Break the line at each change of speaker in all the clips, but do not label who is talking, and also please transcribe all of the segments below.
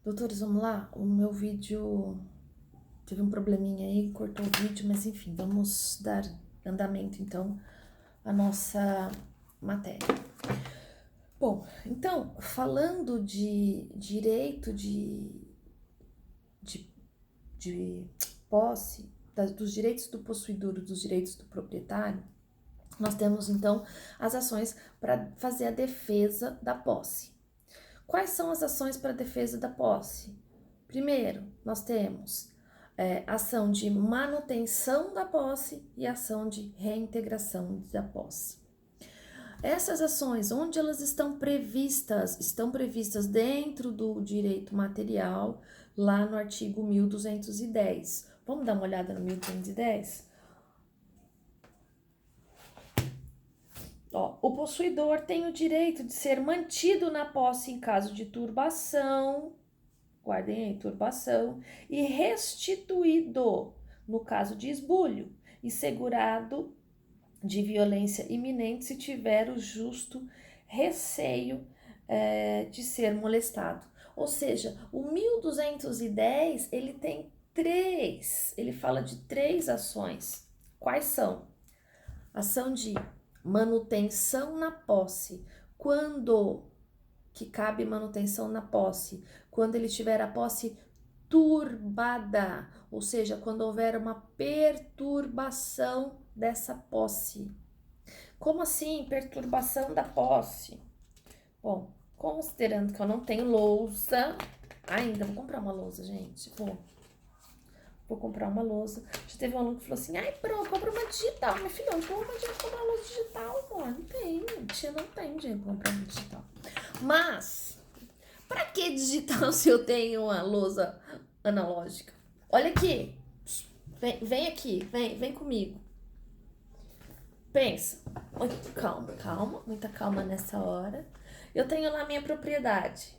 Doutores, vamos lá? O meu vídeo teve um probleminha aí, cortou o vídeo, mas enfim, vamos dar andamento então à nossa matéria. Bom, então, falando de direito de, de posse, dos direitos do possuidor e dos direitos do proprietário, nós temos então as ações para fazer a defesa da posse. Quais são as ações para a defesa da posse? Primeiro, nós temos ação de manutenção da posse e ação de reintegração da posse. Essas ações, onde elas estão previstas? Estão previstas dentro do direito material, lá no artigo 1210. Vamos dar uma olhada no 1210? Ó, o possuidor tem o direito de ser mantido na posse em caso de turbação, guardem aí, turbação, e restituído no caso de esbulho, e segurado de violência iminente se tiver o justo receio de ser molestado. Ou seja, o 1210, ele tem ele fala de três ações. Quais são? Ação de manutenção na posse, quando que cabe manutenção na posse, quando ele tiver a posse turbada, ou seja, quando houver uma perturbação dessa posse. Como assim, perturbação da posse? Bom, considerando que eu não tenho lousa ainda, vou comprar uma lousa, gente. Vou comprar uma lousa. Já teve um aluno que falou assim: ai, compra uma digital. Minha filha, não tem uma dinheiro pra comprar uma lousa digital, amor. Não tem, tia, não tem dinheiro pra comprar uma digital. Mas, pra que digital se eu tenho uma lousa analógica? Olha aqui. Vem aqui, vem comigo. Pensa. Calma, muita calma nessa hora. Eu tenho lá minha propriedade.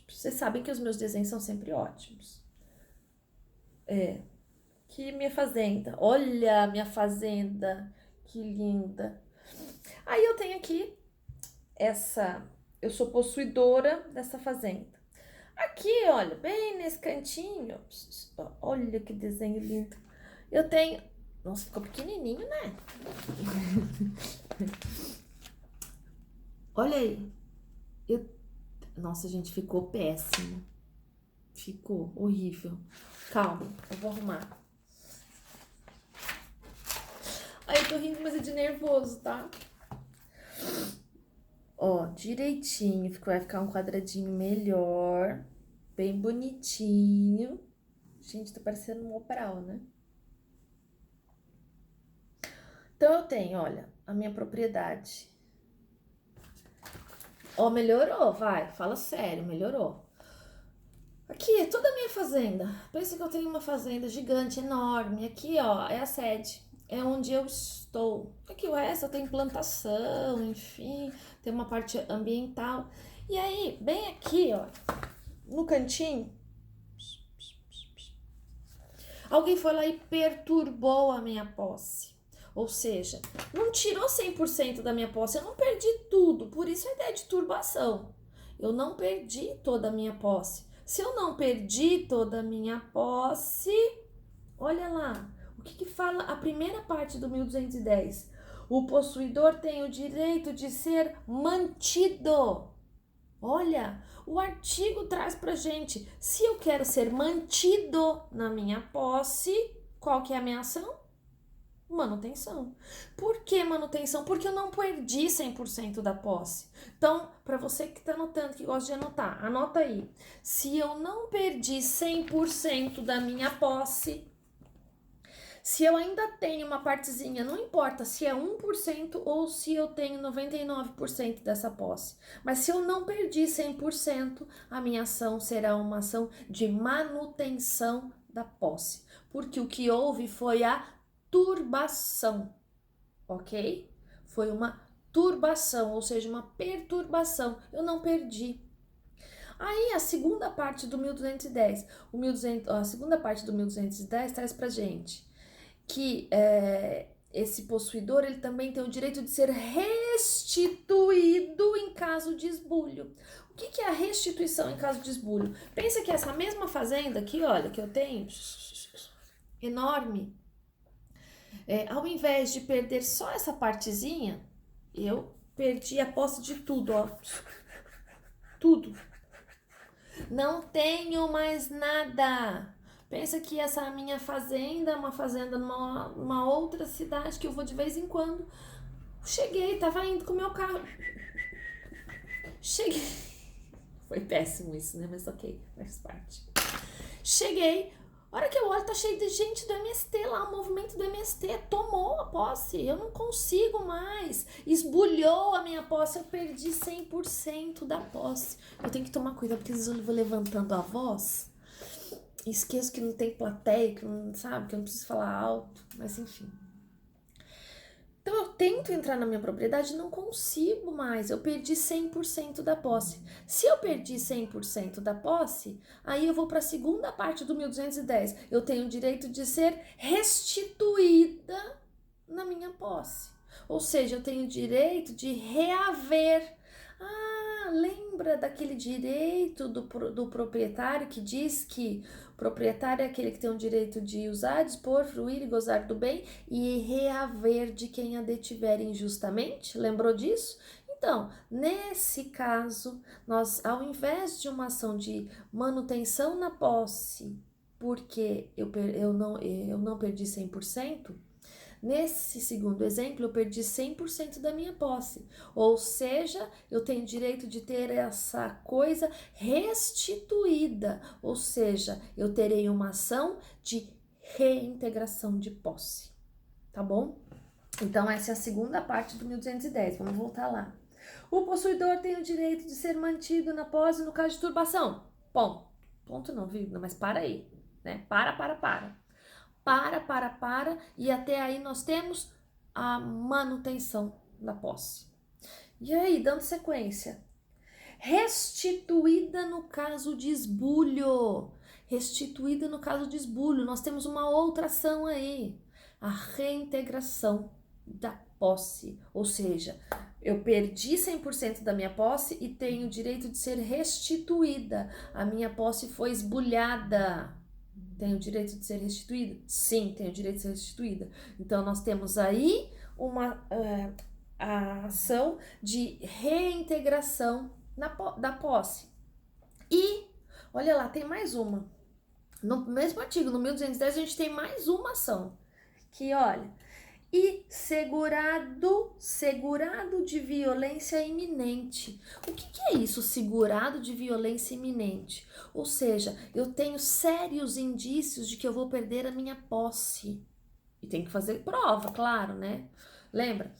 Vocês sabem que os meus desenhos são sempre ótimos. Que minha fazenda. Olha a minha fazenda, que linda. Aí eu tenho aqui eu sou possuidora dessa fazenda. Aqui, olha, bem nesse cantinho, olha que desenho lindo. Eu tenho, nossa, ficou pequenininho, né? Olha aí. Nossa, gente, ficou péssimo. Ficou horrível. Calma, eu vou arrumar. Ai, eu tô rindo, mas é de nervoso, tá? Ó, direitinho, vai ficar um quadradinho melhor, bem bonitinho. Gente, tá parecendo um Mobral, né? Então, eu tenho, olha, a minha propriedade. Ó, melhorou, vai, fala sério, melhorou. Aqui, toda a minha fazenda. Pensa que eu tenho uma fazenda gigante, enorme. Aqui, ó, é a sede. É onde eu estou. Aqui o resto eu tenho plantação, enfim, tem uma parte ambiental. E aí, bem aqui, ó, no cantinho, alguém foi lá e perturbou a minha posse. Ou seja, não tirou 100% da minha posse, eu não perdi tudo. Por isso a ideia de turbação. Eu não perdi toda a minha posse. Se eu não perdi toda a minha posse, olha lá, o que fala a primeira parte do 1210? O possuidor tem o direito de ser mantido. Olha, o artigo traz pra gente, se eu quero ser mantido na minha posse, qual que é a minha ação? Manutenção. Por que manutenção? Porque eu não perdi 100% da posse. Então, para você que está anotando, que gosta de anotar, anota aí. Se eu não perdi 100% da minha posse, se eu ainda tenho uma partezinha, não importa se é 1% ou se eu tenho 99% dessa posse. Mas se eu não perdi 100%, a minha ação será uma ação de manutenção da posse. Porque o que houve foi a turbação, ok? Foi uma turbação, ou seja, uma perturbação. Eu não perdi. Aí a segunda parte do 1210, a segunda parte do 1210 traz pra gente que esse possuidor ele também tem o direito de ser restituído em caso de esbulho. O O que é a restituição em caso de esbulho? Pensa que essa mesma fazenda aqui, olha, que eu tenho, enorme, ao invés de perder só essa partezinha, eu perdi a posse de tudo, ó. Tudo. Não tenho mais nada. Pensa que essa minha fazenda é uma fazenda numa outra cidade que eu vou de vez em quando. Cheguei, tava indo com o meu carro. Cheguei. Foi péssimo isso, né? Mas ok, faz parte. Cheguei. A hora que eu olho, tá cheio de gente do MST lá, o movimento do MST tomou a posse, eu não consigo mais, esbulhou a minha posse, eu perdi 100% da posse. Eu tenho que tomar cuidado, porque às vezes eu vou levantando a voz, esqueço que não tem plateia, que não sabe, que eu não preciso falar alto, mas enfim. Então eu tento entrar na minha propriedade e não consigo mais, eu perdi 100% da posse. Se eu perdi 100% da posse, aí eu vou para a segunda parte do 1210. Eu tenho o direito de ser restituída na minha posse. Ou seja, eu tenho o direito de reaver. Lembra daquele direito do proprietário que diz que o proprietário é aquele que tem o direito de usar, dispor, fruir e gozar do bem e reaver de quem a detiver injustamente? Lembrou disso? Então, nesse caso, nós, ao invés de uma ação de manutenção na posse, porque eu não perdi 100%, nesse segundo exemplo, eu perdi 100% da minha posse, ou seja, eu tenho direito de ter essa coisa restituída, ou seja, eu terei uma ação de reintegração de posse, tá bom? Então, essa é a segunda parte do 1210, vamos voltar lá. O possuidor tem o direito de ser mantido na posse no caso de turbação. Ponto não, vírgula, mas para aí, né? Para, e até aí nós temos a manutenção da posse. E aí, dando sequência, restituída no caso de esbulho. Restituída no caso de esbulho, nós temos uma outra ação aí, a reintegração da posse, ou seja, eu perdi 100% da minha posse e tenho o direito de ser restituída. A minha posse foi esbulhada. Tenho o direito de ser restituída? Sim, tenho o direito de ser restituída. Então, nós temos aí a ação de reintegração da posse. E, olha lá, tem mais uma. No mesmo artigo, no 1210, a gente tem mais uma ação. Que, olha, e segurado de violência iminente. O que é isso, segurado de violência iminente? Ou seja, eu tenho sérios indícios de que eu vou perder a minha posse. E tem que fazer prova, claro, né? Lembra?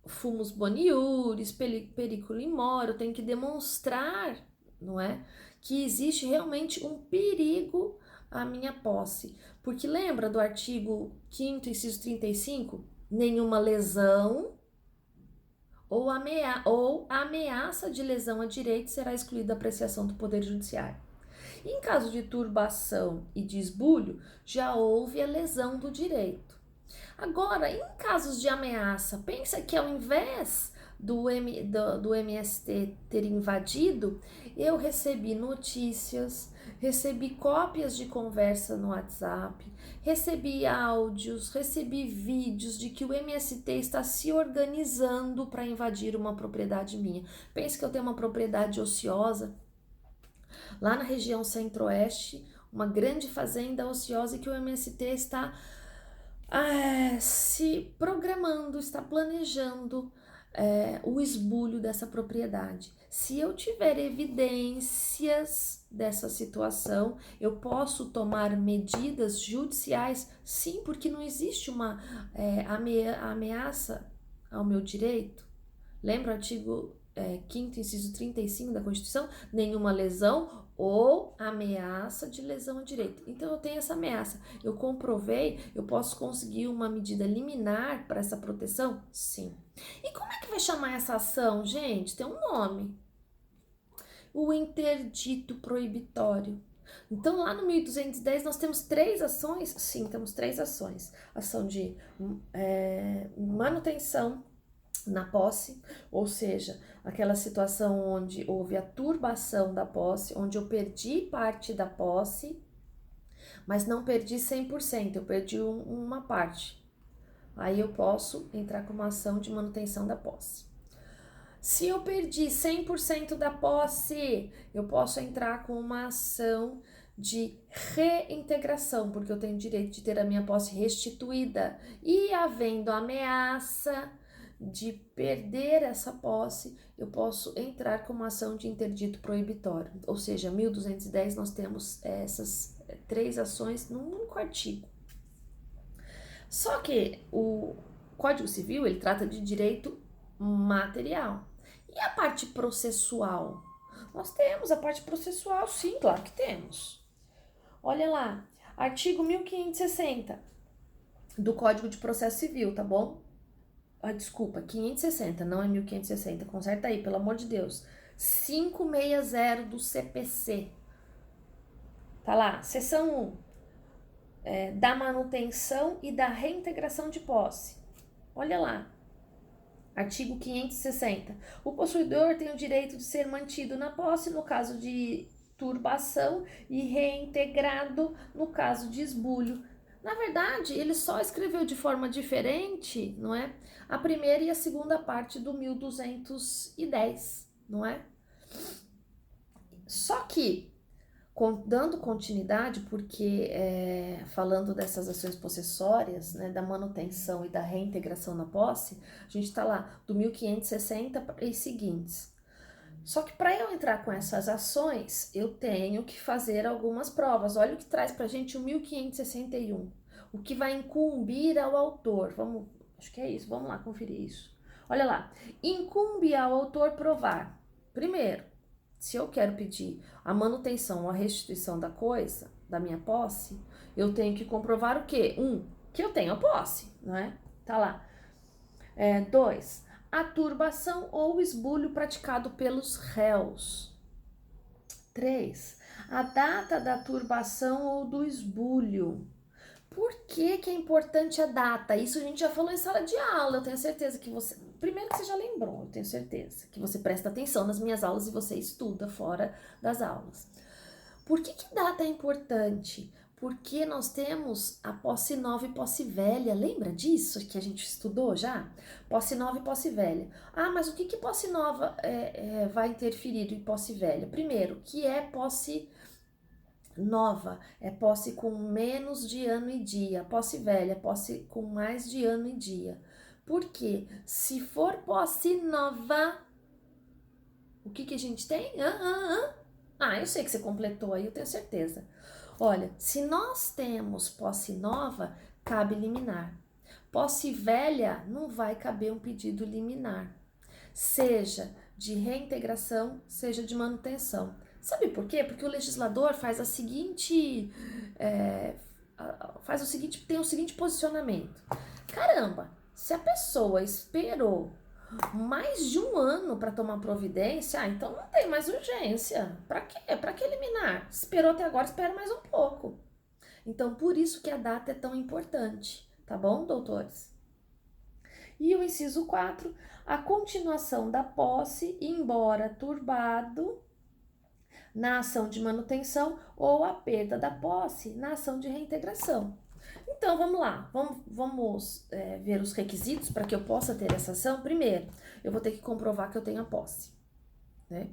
Fumus boniuris, periculo in mora, eu tenho que demonstrar, não é? Que existe realmente um perigo à minha posse. Porque lembra do artigo 5º, inciso 35? Nenhuma lesão ou ameaça de lesão a direito será excluída da apreciação do Poder Judiciário. Em caso de turbação e de esbulho, já houve a lesão do direito. Agora, em casos de ameaça, pensa que ao invés do MST ter invadido, eu recebi notícias, recebi cópias de conversa no WhatsApp, recebi áudios, recebi vídeos de que o MST está se organizando para invadir uma propriedade minha. Pense que eu tenho uma propriedade ociosa lá na região centro-oeste, uma grande fazenda ociosa, e que o MST está se programando, está planejando o esbulho dessa propriedade. Se eu tiver evidências dessa situação, eu posso tomar medidas judiciais? Sim, porque não existe uma ameaça ao meu direito. Lembra o artigo 5º, inciso 35 da Constituição? Nenhuma lesão ou ameaça de lesão a direito. Então, eu tenho essa ameaça. Eu comprovei, eu posso conseguir uma medida liminar para essa proteção? Sim. E como é que vai chamar essa ação, gente? Tem um nome. O interdito proibitório. Então, lá no 1210, nós temos 3 ações? Sim, temos 3 ações. Ação de manutenção na posse, ou seja, aquela situação onde houve a turbação da posse, onde eu perdi parte da posse, mas não perdi 100%, eu perdi uma parte. Aí eu posso entrar com uma ação de manutenção da posse. Se eu perdi 100% da posse, eu posso entrar com uma ação de reintegração, porque eu tenho direito de ter a minha posse restituída. E havendo ameaça de perder essa posse, eu posso entrar com uma ação de interdito proibitório. Ou seja, 1210 nós temos essas 3 ações num único artigo. Só que o Código Civil, ele trata de direito material. E a parte processual? Nós temos a parte processual, sim, claro que temos. Olha lá, artigo 1560 do Código de Processo Civil, tá bom? Desculpa, 560, não é 1560, conserta aí, pelo amor de Deus. 560 do CPC. Tá lá, seção 1, da manutenção e da reintegração de posse. Olha lá, artigo 560. O possuidor tem o direito de ser mantido na posse no caso de turbação e reintegrado no caso de esbulho. Na verdade, ele só escreveu de forma diferente, não é? A primeira e a segunda parte do 1210, não é? Só que, dando continuidade, porque falando dessas ações possessórias, né, da manutenção e da reintegração na posse, a gente está lá do 1560 e seguintes. Só que para eu entrar com essas ações, eu tenho que fazer algumas provas. Olha o que traz para a gente o 1561. O que vai incumbir ao autor. Acho que é isso, vamos lá conferir isso. Olha lá. Incumbe ao autor provar. Primeiro, se eu quero pedir a manutenção ou a restituição da coisa, da minha posse, eu tenho que comprovar o quê? Que eu tenho a posse, não é? Tá lá. 2, a turbação ou esbulho praticado pelos réus. 3, a data da turbação ou do esbulho. Por que é importante a data? Isso a gente já falou em sala de aula, eu tenho certeza que você... Primeiro que você já lembrou, eu tenho certeza que você presta atenção nas minhas aulas e você estuda fora das aulas. Por que data é importante? Porque nós temos a posse nova e posse velha. Lembra disso que a gente estudou já? Posse nova e posse velha. Mas o que posse nova vai interferir em posse velha? Primeiro, que é posse nova, é posse com menos de ano e dia. Posse velha, é posse com mais de ano e dia. Porque se for posse nova, o que a gente tem? Eu sei que você completou aí, eu tenho certeza. Olha, se nós temos posse nova, cabe liminar. Posse velha, não vai caber um pedido liminar. Seja de reintegração, seja de manutenção. Sabe por quê? Porque o legislador faz tem o seguinte posicionamento. Caramba, se a pessoa esperou mais de um ano para tomar providência, então não tem mais urgência. Para quê? Para que eliminar? Esperou até agora, espera mais um pouco. Então, por isso que a data é tão importante, tá bom, doutores? E o inciso 4, a continuação da posse, embora turbado, na ação de manutenção ou a perda da posse na ação de reintegração. Então, vamos lá, vamos ver os requisitos para que eu possa ter essa ação. Primeiro, eu vou ter que comprovar que eu tenho a posse, né?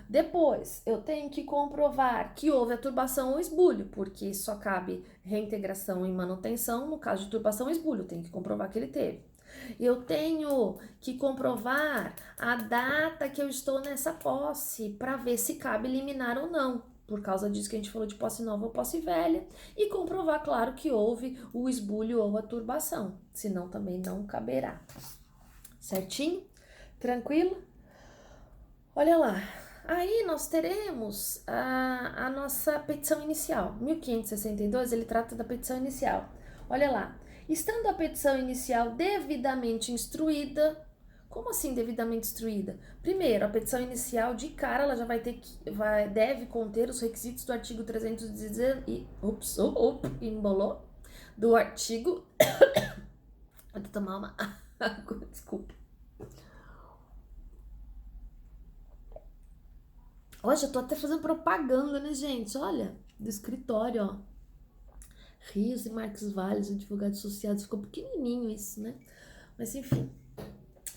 Depois, eu tenho que comprovar que houve a turbação ou esbulho, porque só cabe reintegração e manutenção no caso de turbação ou esbulho, eu tenho que comprovar que ele teve. Eu tenho que comprovar a data que eu estou nessa posse para ver se cabe liminar ou não, por causa disso que a gente falou de posse nova ou posse velha, e comprovar, claro, que houve o esbulho ou a turbação, senão também não caberá. Certinho? Tranquilo? Olha lá, aí nós teremos a nossa petição inicial. 1562, ele trata da petição inicial. Olha lá, estando a petição inicial devidamente instruída. Como assim devidamente instruída? Primeiro, a petição inicial de cara, ela já deve conter os requisitos do artigo 310 e... embolou. Do artigo... Vou tomar uma água, desculpa. Hoje eu tô até fazendo propaganda, né, gente? Olha, do escritório, ó. Rios e Marques Valles, advogados associados. Ficou pequenininho isso, né? Mas enfim.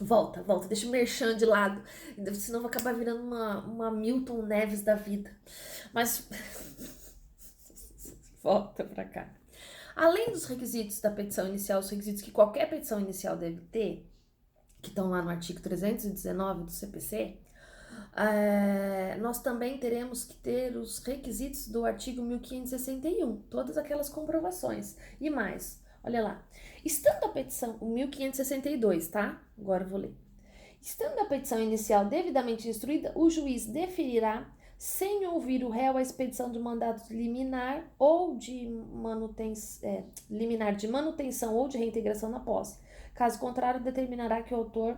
Volta, deixa o merchan de lado. Senão eu vou acabar virando uma Milton Neves da vida. Mas volta pra cá. Além dos requisitos da petição inicial, os requisitos que qualquer petição inicial deve ter, que estão lá no artigo 319 do CPC, nós também teremos que ter os requisitos do artigo 1561, todas aquelas comprovações. E mais, olha lá, estando a petição, o 1562, tá? Agora eu vou ler. Estando a petição inicial devidamente instruída, o juiz deferirá, sem ouvir o réu, a expedição de mandato liminar ou de liminar de manutenção ou de reintegração na posse. Caso contrário, determinará que o autor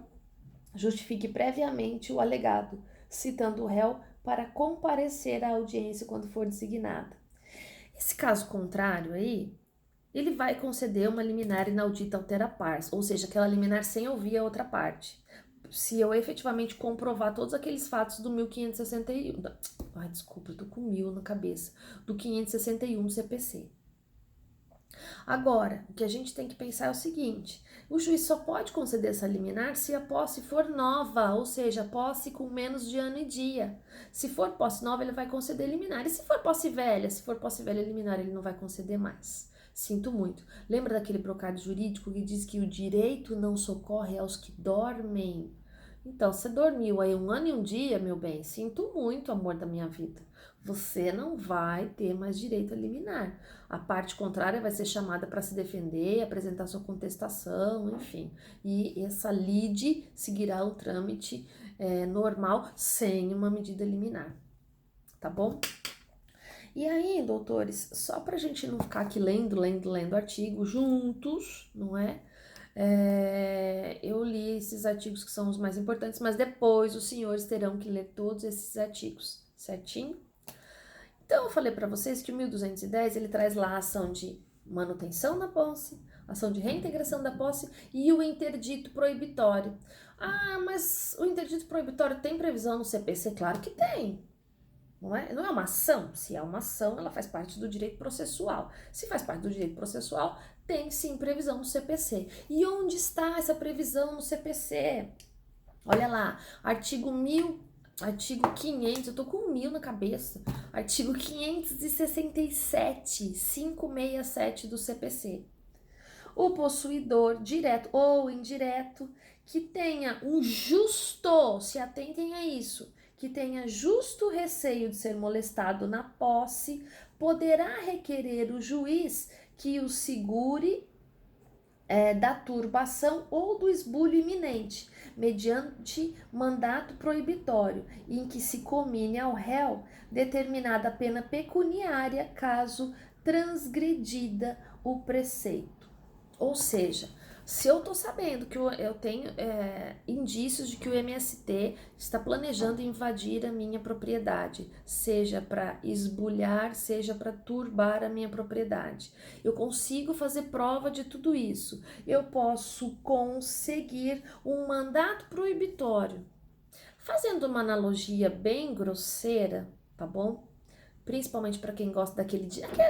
justifique previamente o alegado, citando o réu para comparecer à audiência quando for designada. Esse caso contrário aí, ele vai conceder uma liminar inaudita altera pars, ou seja, aquela liminar sem ouvir a outra parte. Se eu efetivamente comprovar todos aqueles fatos do 1561, desculpa, eu tô com 1000 na cabeça, do 561 CPC. Agora, o que a gente tem que pensar é o seguinte, o juiz só pode conceder essa liminar se a posse for nova, ou seja, posse com menos de ano e dia. Se for posse nova, ele vai conceder liminar, e se for posse velha liminar, ele não vai conceder mais. Sinto muito. Lembra daquele brocário jurídico que diz que o direito não socorre aos que dormem? Então, você dormiu aí 1 ano e 1 dia, meu bem, sinto muito, amor da minha vida. Você não vai ter mais direito a liminar. A parte contrária vai ser chamada para se defender, apresentar sua contestação, enfim. E essa lide seguirá o trâmite normal, sem uma medida liminar. Tá bom? E aí, doutores, só pra gente não ficar aqui lendo artigo juntos, não é? Eu li esses artigos que são os mais importantes, mas depois os senhores terão que ler todos esses artigos, certinho? Então, eu falei para vocês que o 1210, ele traz lá a ação de manutenção da posse, ação de reintegração da posse e o interdito proibitório. Ah, mas o interdito proibitório tem previsão no CPC? Claro que tem. Não é uma ação. Se é uma ação, ela faz parte do direito processual. Se faz parte do direito processual, tem sim previsão no CPC. E onde está essa previsão no CPC? Olha lá, artigo 500, eu tô com 1000 na cabeça. Artigo 567, 567 do CPC. O possuidor, direto ou indireto, que tenha um justo, se atentem a isso, que tenha justo receio de ser molestado na posse, poderá requerer o juiz que o segure da turbação ou do esbulho iminente, mediante mandato proibitório, em que se comine ao réu determinada pena pecuniária, caso transgredida o preceito. Ou seja, se eu tô sabendo que eu tenho indícios de que o MST está planejando invadir a minha propriedade, seja para esbulhar, seja para turbar a minha propriedade, eu consigo fazer prova de tudo isso, eu posso conseguir um mandato proibitório. Fazendo uma analogia bem grosseira, tá bom? Principalmente para quem gosta aquele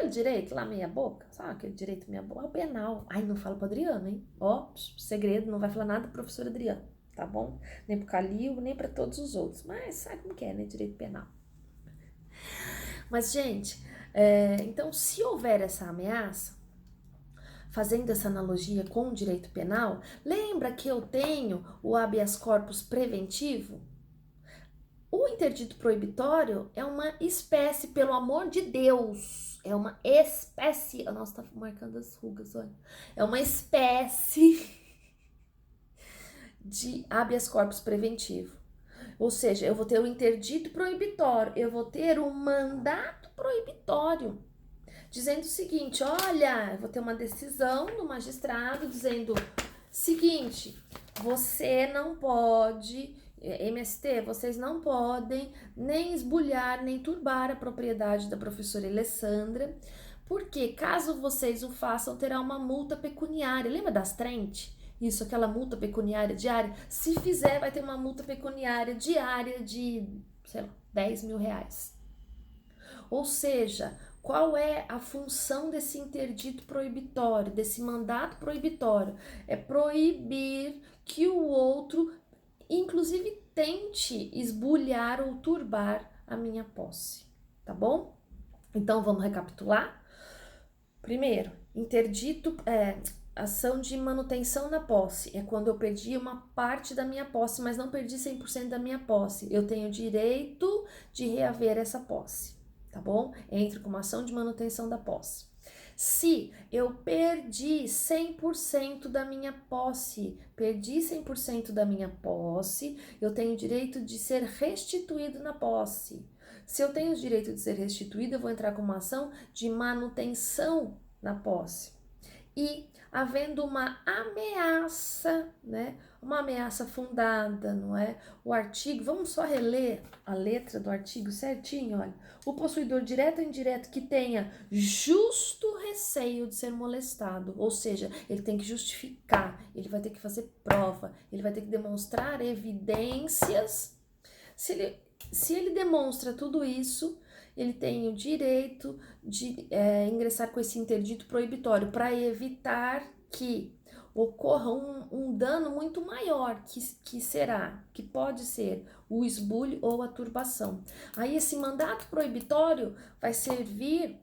direito lá meia boca, sabe? Aquele direito meia boca, é o penal. Ai, não fala pro Adriano, hein? Ó, segredo, não vai falar nada pro professor Adriano, tá bom? Nem pro Calil, nem para todos os outros. Mas sabe como que é, né? Direito penal. Mas, gente, então se houver essa ameaça, fazendo essa analogia com o direito penal, lembra que eu tenho o habeas corpus preventivo? O interdito proibitório é uma espécie, pelo amor de Deus, é uma espécie, nossa, tá marcando as rugas, olha, é uma espécie de habeas corpus preventivo, ou seja, eu vou ter o interdito proibitório, eu vou ter o mandato proibitório, dizendo o seguinte, olha, eu vou ter uma decisão do magistrado dizendo seguinte, você não pode... MST, vocês não podem nem esbulhar, nem turbar a propriedade da professora Alessandra, porque caso vocês o façam, terá uma multa pecuniária. Lembra das Trent? Isso, aquela multa pecuniária diária? Se fizer, vai ter uma multa pecuniária diária de sei lá, 10 mil reais. Ou seja, qual é a função desse interdito proibitório, desse mandato proibitório? É proibir que o outro, inclusive, tente esbulhar ou turbar a minha posse, tá bom? Então vamos recapitular? Primeiro, interdito ação de manutenção na posse. É quando eu perdi uma parte da minha posse, mas não perdi 100% da minha posse. Eu tenho direito de reaver essa posse, tá bom? Entra como ação de manutenção da posse. Se eu perdi 100% da minha posse, eu tenho direito de ser restituído na posse. Se eu tenho o direito de ser restituído, eu vou entrar com uma ação de manutenção na posse. E havendo uma ameaça, né? Uma ameaça fundada, não é? O artigo, vamos só reler a letra do artigo certinho, olha. O possuidor direto ou indireto que tenha justo receio de ser molestado, ou seja, ele tem que justificar, ele vai ter que fazer prova, ele vai ter que demonstrar evidências. Se ele demonstra tudo isso, ele tem o direito de ingressar com esse interdito proibitório para evitar que ocorra um dano muito maior, que pode ser o esbulho ou a turbação. Aí esse mandato proibitório vai servir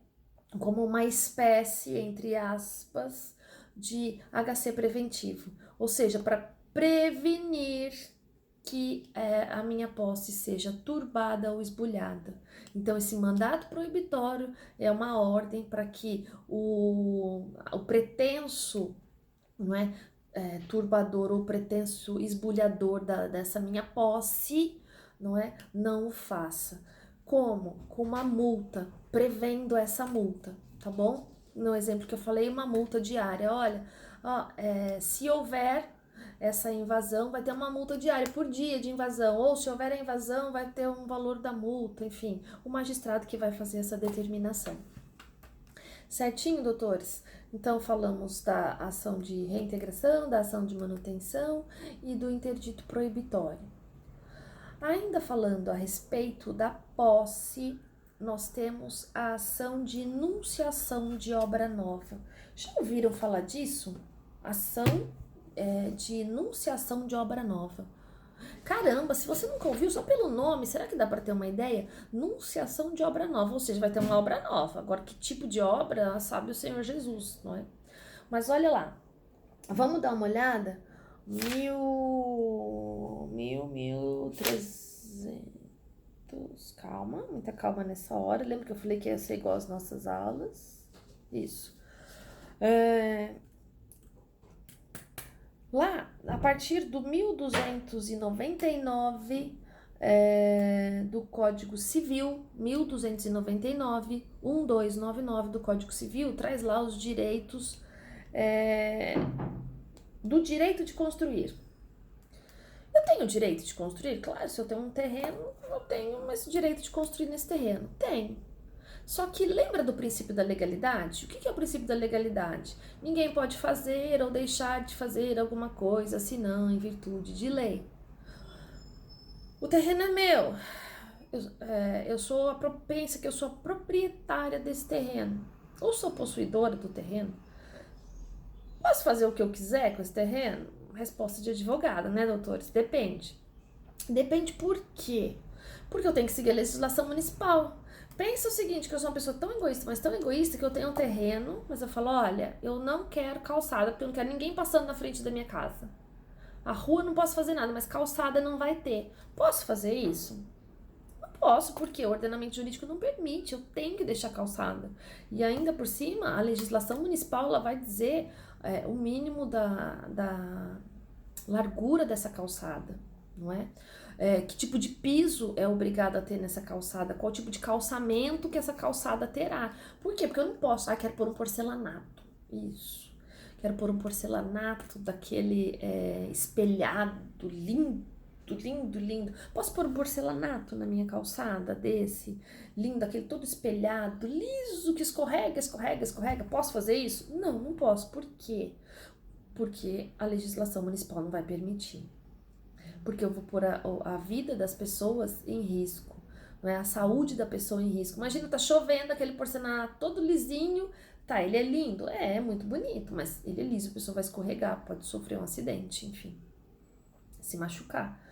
como uma espécie, entre aspas, de HC preventivo, ou seja, para prevenir que a minha posse seja turbada ou esbulhada. Então, esse mandato proibitório é uma ordem para que o pretenso, não é, turbador ou pretenso esbulhador dessa minha posse, não o faça. Como? Com uma multa, prevendo essa multa, tá bom? No exemplo que eu falei, uma multa diária. Olha, se houver essa invasão, vai ter uma multa diária por dia de invasão, ou se houver a invasão, vai ter um valor da multa, enfim, o magistrado que vai fazer essa determinação. Certinho, doutores? Então, falamos da ação de reintegração, da ação de manutenção e do interdito proibitório. Ainda falando a respeito da posse, nós temos a ação de enunciação de obra nova. Já ouviram falar disso? Ação de enunciação de obra nova. Caramba, se você nunca ouviu, só pelo nome, será que dá para ter uma ideia? Enunciação de obra nova, ou seja, vai ter uma obra nova. Agora, que tipo de obra, sabe o Senhor Jesus, não é? Mas olha lá, vamos dar uma olhada. 1300. Calma, muita calma nessa hora. Lembra que eu falei que ia ser igual às nossas aulas? Isso. Lá, a partir do 1299 do Código Civil, 1299, 1299 do Código Civil, traz lá os direitos do direito de construir. Eu tenho o direito de construir? Claro, se eu tenho um terreno, eu tenho esse direito de construir nesse terreno. Tenho. Só que lembra do princípio da legalidade? O que é o princípio da legalidade? Ninguém pode fazer ou deixar de fazer alguma coisa, senão em virtude de lei. O terreno é meu. Pensa que eu sou a proprietária desse terreno. Ou sou possuidora do terreno. Posso fazer o que eu quiser com esse terreno? Resposta de advogada, né, doutores? Depende. Depende por quê? Porque eu tenho que seguir a legislação municipal. Pensa o seguinte, que eu sou uma pessoa tão egoísta, mas tão egoísta que eu tenho um terreno, mas eu falo, olha, eu não quero calçada, porque eu não quero ninguém passando na frente da minha casa. A rua não posso fazer nada, mas calçada não vai ter. Posso fazer isso? Não posso, porque o ordenamento jurídico não permite, eu tenho que deixar calçada. E ainda por cima, a legislação municipal ela vai dizer o mínimo da largura dessa calçada, não é? Que tipo de piso é obrigado a ter nessa calçada, qual tipo de calçamento que essa calçada terá. Por quê? Porque eu não posso, quero pôr um porcelanato, isso, quero pôr um porcelanato daquele espelhado, lindo, lindo, lindo, posso pôr um porcelanato na minha calçada desse, lindo, aquele todo espelhado, liso, que escorrega, escorrega, escorrega, posso fazer isso? Não, não posso, por quê? Porque a legislação municipal não vai permitir. Porque eu vou pôr a vida das pessoas em risco. não é a saúde da pessoa em risco. Imagina, tá chovendo, aquele porcelanato todo lisinho, tá, ele é lindo? É muito bonito, mas ele é liso, a pessoa vai escorregar, pode sofrer um acidente, enfim, se machucar.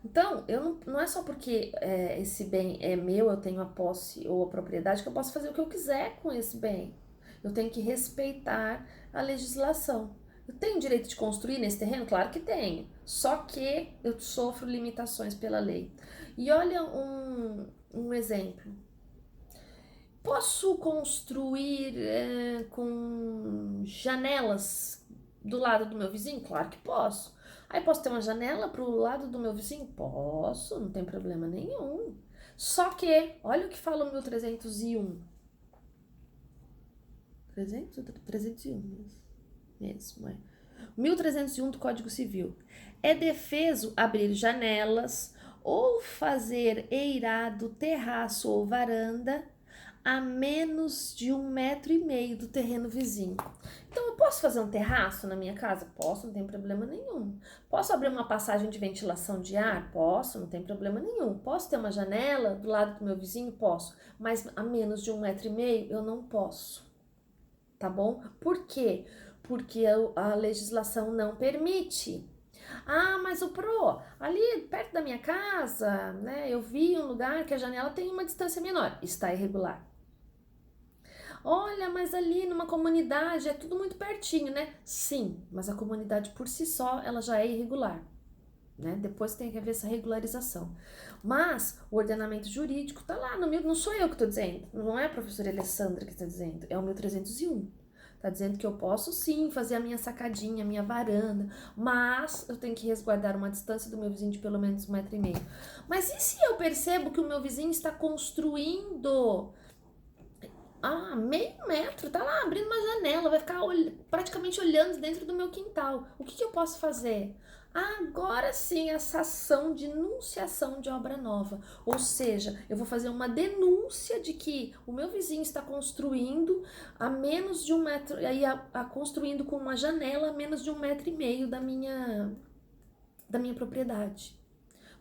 Então, não é só porque esse bem é meu, eu tenho a posse ou a propriedade, que eu posso fazer o que eu quiser com esse bem. Eu tenho que respeitar a legislação. Eu tenho direito de construir nesse terreno? Claro que tenho. Só que eu sofro limitações pela lei. E olha um exemplo. Posso construir com janelas do lado do meu vizinho? Claro que posso. Aí posso ter uma janela pro lado do meu vizinho? Posso, não tem problema nenhum. Só que, olha o que fala o 1301. 301 mesmo, é. 1301 do Código Civil. É defeso abrir janelas ou fazer eirado, terraço ou varanda a menos de 1,5 m do terreno vizinho. Então, eu posso fazer um terraço na minha casa? Posso, não tem problema nenhum. Posso abrir uma passagem de ventilação de ar? Posso, não tem problema nenhum. Posso ter uma janela do lado do meu vizinho? Posso. Mas a menos de 1,5 m eu não posso. Tá bom? Por quê? Porque a legislação não permite. Ah, mas o PRO, ali perto da minha casa, né, eu vi um lugar que a janela tem uma distância menor. Está irregular. Olha, mas ali numa comunidade é tudo muito pertinho, né? Sim, mas a comunidade por si só, ela já é irregular, né? Depois tem que haver essa regularização. Mas o ordenamento jurídico tá lá, não sou eu que tô dizendo, não é a professora Alessandra que tá dizendo, é o 1301. Tá dizendo que eu posso sim fazer a minha sacadinha, a minha varanda, mas eu tenho que resguardar uma distância do meu vizinho de pelo menos 1,5 m. Mas e se eu percebo que o meu vizinho está construindo meio metro, tá lá abrindo uma janela, vai ficar praticamente olhando dentro do meu quintal. O que eu posso fazer? Agora sim, essa ação de enunciação de obra nova. Ou seja, eu vou fazer uma denúncia de que o meu vizinho está construindo a menos de 1 m, aí construindo com uma janela a menos de 1,5 m da minha propriedade.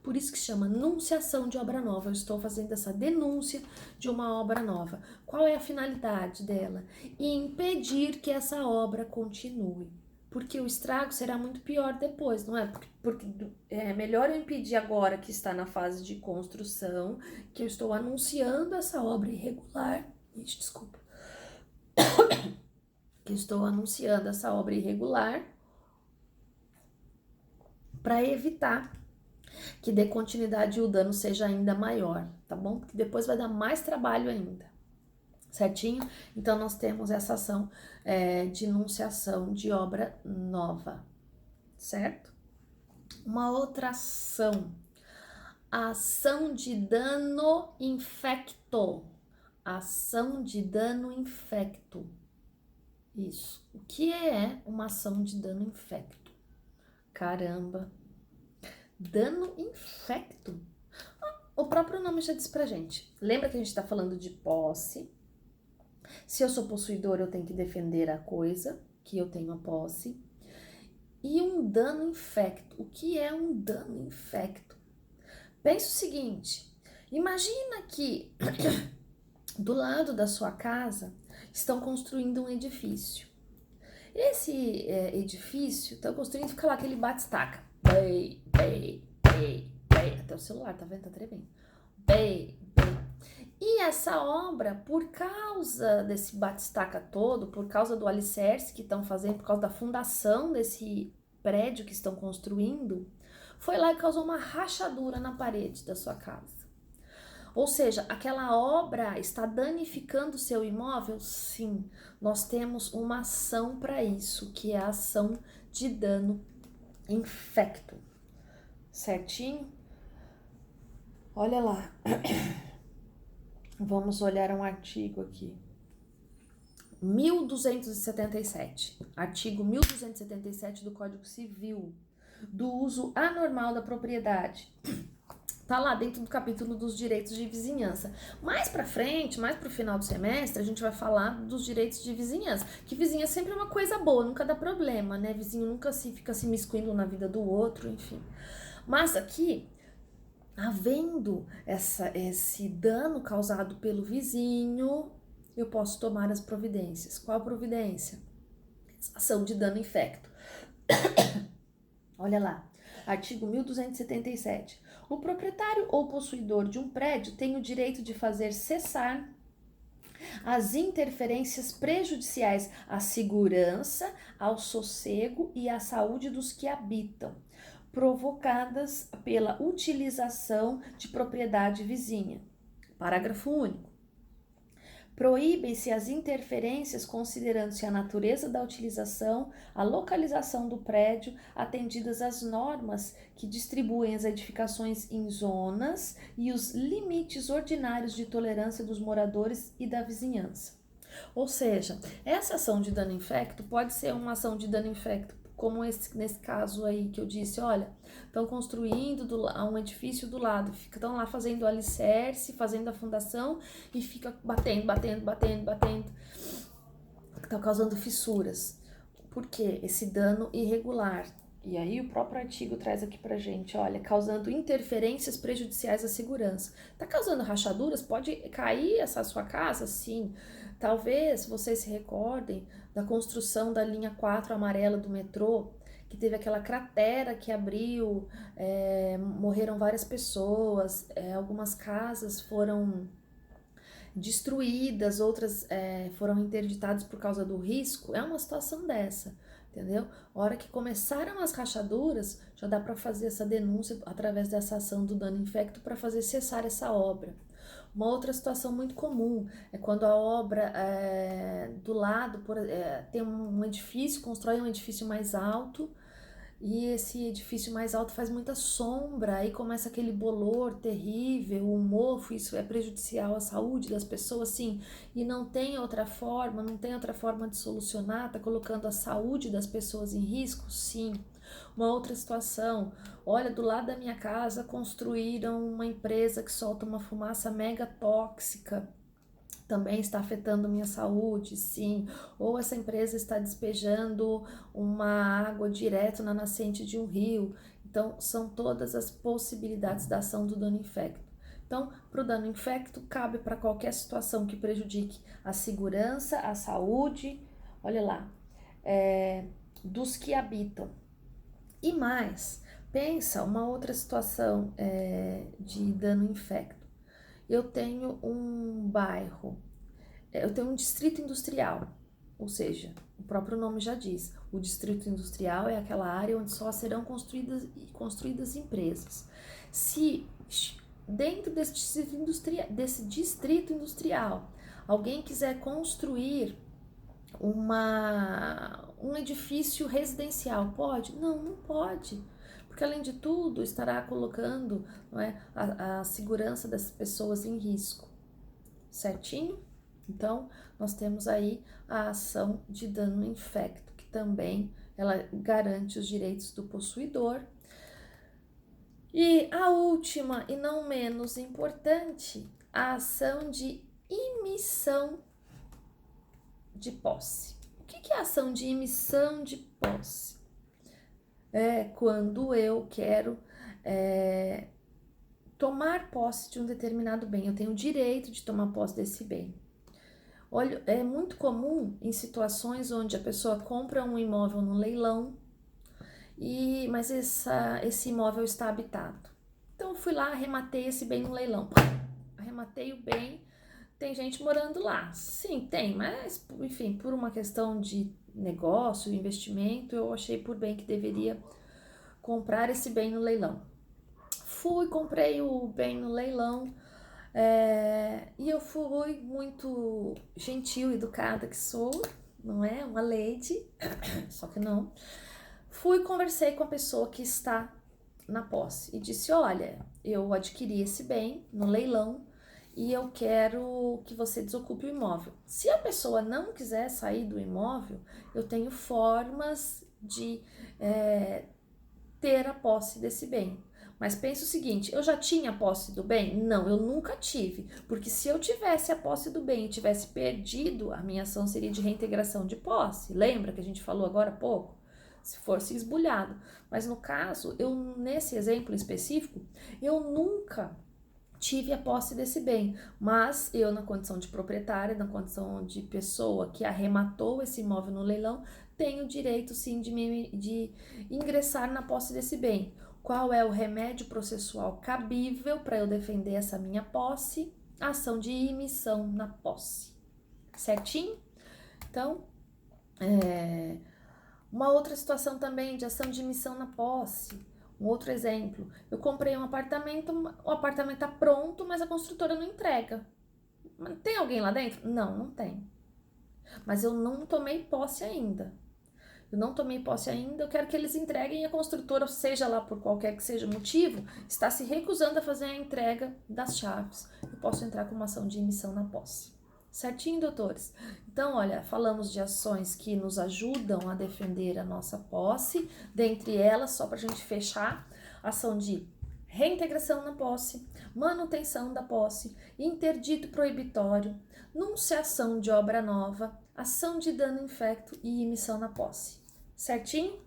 Por isso que chama enunciação de obra nova. Eu estou fazendo essa denúncia de uma obra nova. Qual é a finalidade dela? Impedir que essa obra continue. Porque o estrago será muito pior depois, não é? Porque é melhor eu impedir agora que está na fase de construção, que eu estou anunciando essa obra irregular. Desculpa. Que eu estou anunciando essa obra irregular para evitar que dê continuidade e o dano seja ainda maior, tá bom? Porque depois vai dar mais trabalho ainda, certinho? Então, nós temos essa ação de enunciação de obra nova, certo? Uma outra ação, a ação de dano infecto. Ação de dano infecto. Isso. O que é uma ação de dano infecto? Caramba! Dano infecto. O próprio nome já diz pra gente. Lembra que a gente tá falando de posse. Se eu sou possuidor, eu tenho que defender a coisa que eu tenho a posse. E um dano infecto. O que é um dano infecto? Pensa o seguinte. Imagina que do lado da sua casa estão construindo um edifício. Esse edifício, estão construindo, fica lá aquele bate-estaca. Bem, até o celular, tá vendo? Tá tremendo. Bem. E essa obra, por causa desse bate-estaca todo, por causa do alicerce que estão fazendo, por causa da fundação desse prédio que estão construindo, foi lá e causou uma rachadura na parede da sua casa. Ou seja, aquela obra está danificando o seu imóvel? Sim, nós temos uma ação para isso, que é a ação de dano infecto. Certinho? Olha lá. Vamos olhar um artigo aqui. 1277. Artigo 1277 do Código Civil. Do uso anormal da propriedade. Tá lá dentro do capítulo dos direitos de vizinhança. Mais pra frente, mais pro final do semestre, a gente vai falar dos direitos de vizinhança. Que vizinhança sempre é uma coisa boa, nunca dá problema, né? Vizinho nunca fica se miscuindo na vida do outro, enfim. Mas aqui, Havendo esse dano causado pelo vizinho, eu posso tomar as providências. Qual providência? Ação de dano infecto. Olha lá, artigo 1277. O proprietário ou possuidor de um prédio tem o direito de fazer cessar as interferências prejudiciais à segurança, ao sossego e à saúde dos que habitam, provocadas pela utilização de propriedade vizinha. Parágrafo único. Proíbem-se as interferências considerando-se a natureza da utilização, a localização do prédio, atendidas as normas que distribuem as edificações em zonas e os limites ordinários de tolerância dos moradores e da vizinhança. Ou seja, essa ação de dano infecto pode ser uma ação de dano infecto, como nesse caso aí que eu disse, olha, estão construindo um edifício do lado, estão lá fazendo o alicerce, fazendo a fundação e fica batendo, estão causando fissuras. Por quê? Esse dano irregular. E aí o próprio artigo traz aqui pra gente, olha, causando interferências prejudiciais à segurança. Tá causando rachaduras? Pode cair essa sua casa? Sim. Talvez vocês se recordem da construção da linha 4 amarela do metrô, que teve aquela cratera que abriu, morreram várias pessoas, algumas casas foram destruídas, outras foram interditadas por causa do risco. É uma situação dessa, entendeu? A hora que começaram as rachaduras, já dá para fazer essa denúncia através dessa ação do dano infecto para fazer cessar essa obra. Uma outra situação muito comum é quando a obra do lado tem um edifício, constrói um edifício mais alto e esse edifício mais alto faz muita sombra, aí começa aquele bolor terrível, o mofo, isso é prejudicial à saúde das pessoas, sim, e não tem outra forma de solucionar, tá colocando a saúde das pessoas em risco, sim. Uma outra situação, olha, do lado da minha casa construíram uma empresa que solta uma fumaça mega tóxica, também está afetando minha saúde, sim. Ou essa empresa está despejando uma água direto na nascente de um rio. Então, são todas as possibilidades da ação do dano infecto. Então, para o dano infecto, cabe para qualquer situação que prejudique a segurança, a saúde, olha lá, dos que habitam. E mais, pensa uma outra situação de dano infecto. Eu tenho um bairro, eu tenho um distrito industrial, ou seja, o próprio nome já diz, o distrito industrial é aquela área onde só serão construídas empresas. Se dentro desse distrito industrial alguém quiser construir um edifício residencial, pode? Não, não pode. Porque, além de tudo, estará colocando, não é, a segurança das pessoas em risco. Certinho? Então, nós temos aí a ação de dano infecto, que também ela garante os direitos do possuidor. E a última e não menos importante, a ação de emissão de posse. O que é a ação de emissão de posse? É quando eu quero tomar posse de um determinado bem, eu tenho o direito de tomar posse desse bem. Olha, é muito comum em situações onde a pessoa compra um imóvel no leilão, mas esse imóvel está habitado. Então eu fui lá, arrematei esse bem no leilão. Arrematei o bem, tem gente morando lá. Sim, tem, mas enfim, por uma questão de negócio, investimento, eu achei por bem que deveria comprar esse bem no leilão. Comprei o bem no leilão, e eu fui muito gentil, educada que sou, não é? Uma lady, só que não. Conversei com a pessoa que está na posse e disse, olha, eu adquiri esse bem no leilão e eu quero que você desocupe o imóvel. Se a pessoa não quiser sair do imóvel, eu tenho formas de ter a posse desse bem. Mas pensa o seguinte, eu já tinha posse do bem? Não, eu nunca tive, porque se eu tivesse a posse do bem e tivesse perdido, a minha ação seria de reintegração de posse. Lembra que a gente falou agora há pouco? se fosse esbulhado. Mas no caso, nesse exemplo específico, eu nunca tive a posse desse bem, mas eu, na condição de proprietária, na condição de pessoa que arrematou esse imóvel no leilão, tenho o direito sim de ingressar na posse desse bem. Qual é o remédio processual cabível para eu defender essa minha posse? Ação de imissão na posse. Certinho? Então, uma outra situação também de ação de imissão na posse. Um outro exemplo, eu comprei um apartamento, o apartamento tá pronto, mas a construtora não entrega. Tem alguém lá dentro? Não, não tem. Mas eu não tomei posse ainda. Eu quero que eles entreguem, a construtora, seja lá por qualquer que seja o motivo, está se recusando a fazer a entrega das chaves. Eu posso entrar com uma ação de emissão na posse. Certinho, doutores? Então, olha, falamos de ações que nos ajudam a defender a nossa posse, dentre elas, só para a gente fechar, ação de reintegração na posse, manutenção da posse, interdito proibitório, nunciação de obra nova, ação de dano infecto e emissão na posse. Certinho?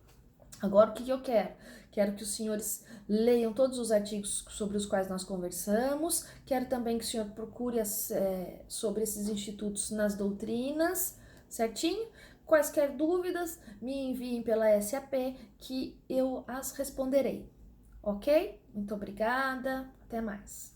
Agora, o que eu quero? Quero que os senhores leiam todos os artigos sobre os quais nós conversamos. Quero também que o senhor procure sobre esses institutos nas doutrinas, certinho? Quaisquer dúvidas, me enviem pela SAP que eu as responderei, ok? Muito obrigada, até mais.